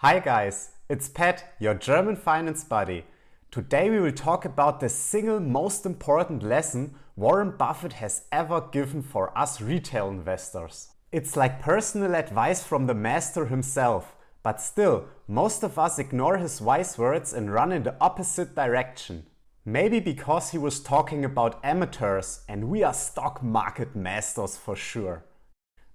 Hi guys, it's Pat, your German finance buddy. Today we will talk about the single most important lesson Warren Buffett has ever given for us retail investors. It's like personal advice from the master himself, but still, most of us ignore his wise words and run in the opposite direction. Maybe because he was talking about amateurs and we are stock market masters for sure.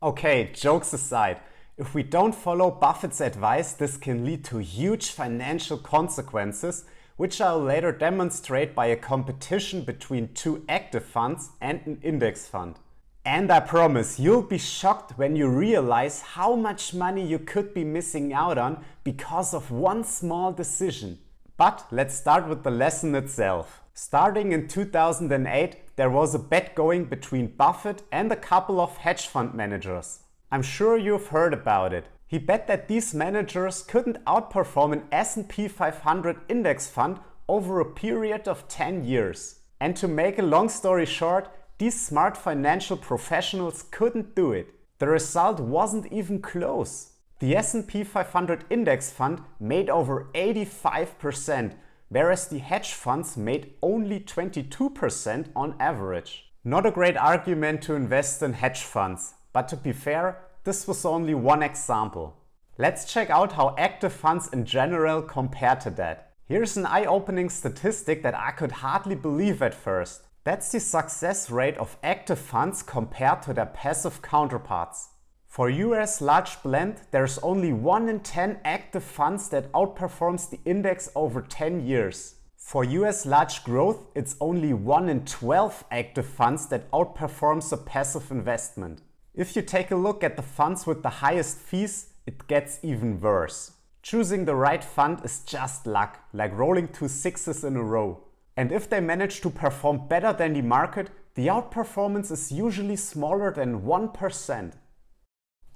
Okay, jokes aside, if we don't follow Buffett's advice, this can lead to huge financial consequences, which I'll later demonstrate by a competition between two active funds and an index fund. And I promise you'll be shocked when you realize how much money you could be missing out on because of one small decision. But let's start with the lesson itself. Starting in 2008, there was a bet going between Buffett and a couple of hedge fund managers. I'm sure you've heard about it. He bet that these managers couldn't outperform an S&P 500 index fund over a period of 10 years. And to make a long story short, these smart financial professionals couldn't do it. The result wasn't even close. The S&P 500 index fund made over 85%, whereas the hedge funds made only 22% on average. Not a great argument to invest in hedge funds. But to be fair, this was only one example. Let's check out how active funds in general compare to that. Here's an eye-opening statistic that I could hardly believe at first. That's the success rate of active funds compared to their passive counterparts. For US large blend, there's only 1 in 10 active funds that outperforms the index over 10 years. For US large growth, it's only 1 in 12 active funds that outperforms a passive investment. If you take a look at the funds with the highest fees, it gets even worse. Choosing the right fund is just luck, like rolling 2 sixes in a row. And if they manage to perform better than the market, the outperformance is usually smaller than 1%.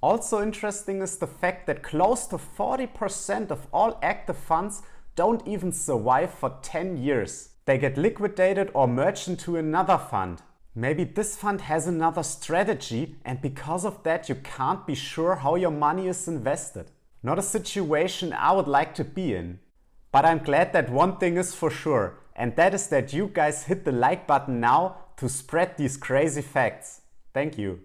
Also interesting is the fact that close to 40% of all active funds don't even survive for 10 years. They get liquidated or merged into another fund. Maybe this fund has another strategy and because of that you can't be sure how your money is invested. Not a situation I would like to be in. But I'm glad that one thing is for sure, and that is that you guys hit the like button now to spread these crazy facts. Thank you.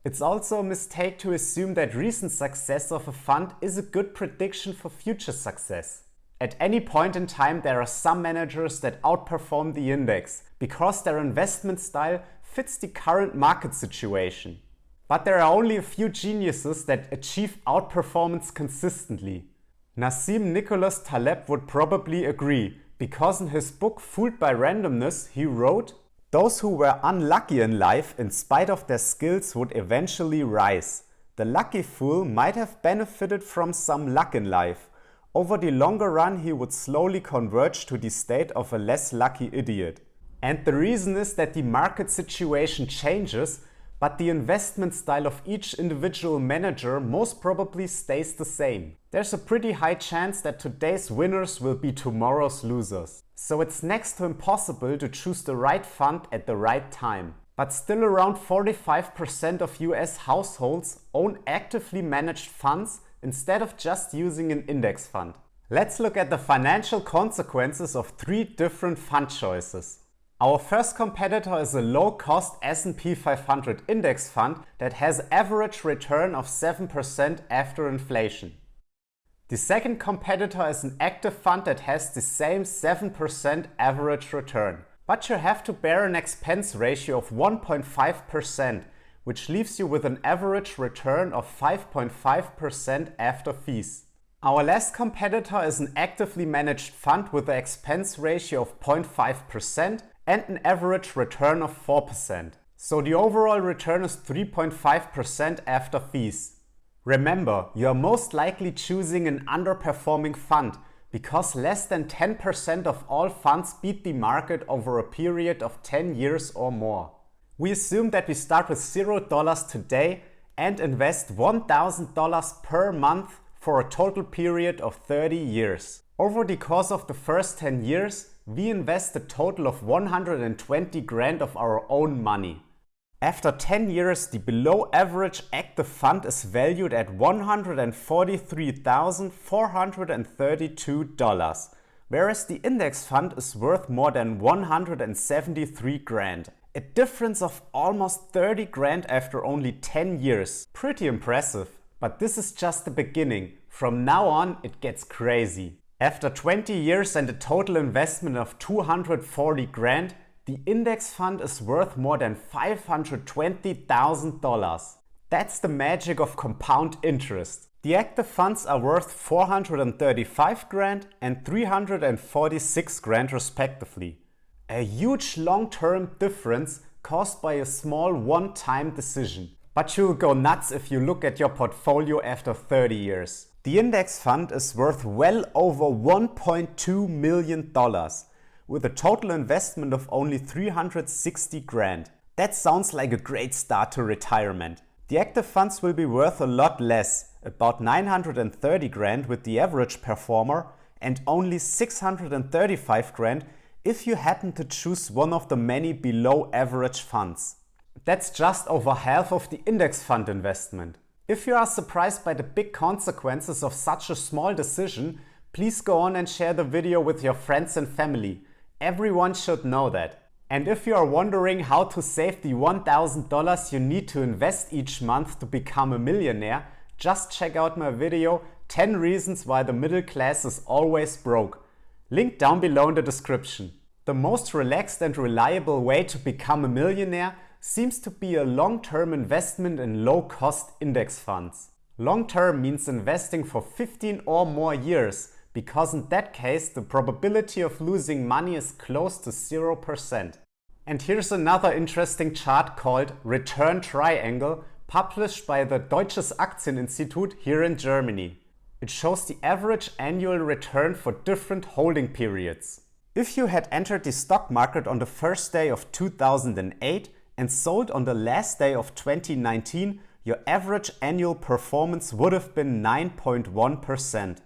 It's also a mistake to assume that recent success of a fund is a good prediction for future success. At any point in time, there are some managers that outperform the index because their investment style fits the current market situation. But there are only a few geniuses that achieve outperformance consistently. Nassim Nicholas Taleb would probably agree, because in his book Fooled by Randomness he wrote, "Those who were unlucky in life in spite of their skills would eventually rise. The lucky fool might have benefited from some luck in life. Over the longer run, he would slowly converge to the state of a less lucky idiot." And the reason is that the market situation changes, but the investment style of each individual manager most probably stays the same. There's a pretty high chance that today's winners will be tomorrow's losers. So it's next to impossible to choose the right fund at the right time. But still around 45% of US households own actively managed funds instead of just using an index fund. Let's look at the financial consequences of 3 different fund choices. Our first competitor is a low-cost S&P 500 index fund that has average return of 7% after inflation. The second competitor is an active fund that has the same 7% average return. But you have to bear an expense ratio of 1.5%, which leaves you with an average return of 5.5% after fees. Our last competitor is an actively managed fund with an expense ratio of 0.5% and an average return of 4%. So the overall return is 3.5% after fees. Remember, you are most likely choosing an underperforming fund because less than 10% of all funds beat the market over a period of 10 years or more. We assume that we start with $0 today and invest $1,000 per month for a total period of 30 years. Over the course of the first 10 years, we invest a total of 120 grand of our own money. After 10 years, the below average active fund is valued at $143,432, whereas the index fund is worth more than 173 grand. A difference of almost 30 grand after only 10 years. Pretty impressive. But this is just the beginning. From now on, it gets crazy. After 20 years and a total investment of 240 grand, the index fund is worth more than $520,000. That's the magic of compound interest. The active funds are worth 435 grand and 346 grand respectively. A huge long-term difference caused by a small one-time decision. But you'll go nuts if you look at your portfolio after 30 years. The index fund is worth well over $1.2 million, with a total investment of only 360 grand. That sounds like a great start to retirement. The active funds will be worth a lot less, about 930 grand with the average performer and only 635 grand if you happen to choose one of the many below average funds. That's just over half of the index fund investment. If you are surprised by the big consequences of such a small decision, please go on and share the video with your friends and family. Everyone should know that. And if you are wondering how to save the $1,000 you need to invest each month to become a millionaire, just check out my video 10 reasons why the middle class is always broke. Link down below in the description. The most relaxed and reliable way to become a millionaire seems to be a long-term investment in low-cost index funds. Long-term means investing for 15 or more years, because in that case the probability of losing money is close to 0%. And here's another interesting chart called Return Triangle, published by the Deutsches Aktieninstitut here in Germany. It shows the average annual return for different holding periods. If you had entered the stock market on the first day of 2008 and sold on the last day of 2019, your average annual performance would have been 9.1%.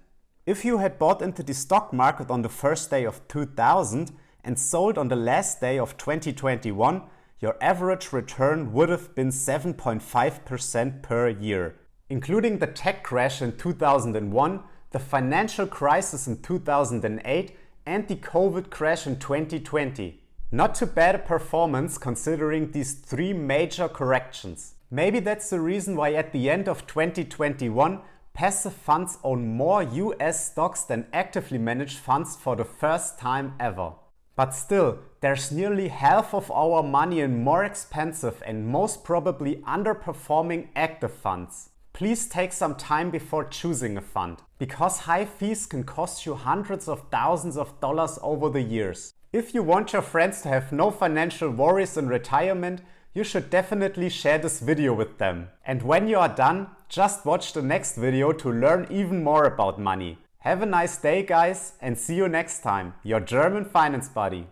If you had bought into the stock market on the first day of 2000 and sold on the last day of 2021, your average return would have been 7.5% per year. Including the tech crash in 2001, the financial crisis in 2008 and the COVID crash in 2020. Not too bad a performance considering these three major corrections. Maybe that's the reason why at the end of 2021, passive funds own more US stocks than actively managed funds for the first time ever. But still, there's nearly half of our money in more expensive and most probably underperforming active funds. Please take some time before choosing a fund, because high fees can cost you hundreds of thousands of dollars over the years. If you want your friends to have no financial worries in retirement, you should definitely share this video with them. And when you are done, just watch the next video to learn even more about money. Have a nice day, guys, and see you next time. Your German finance buddy.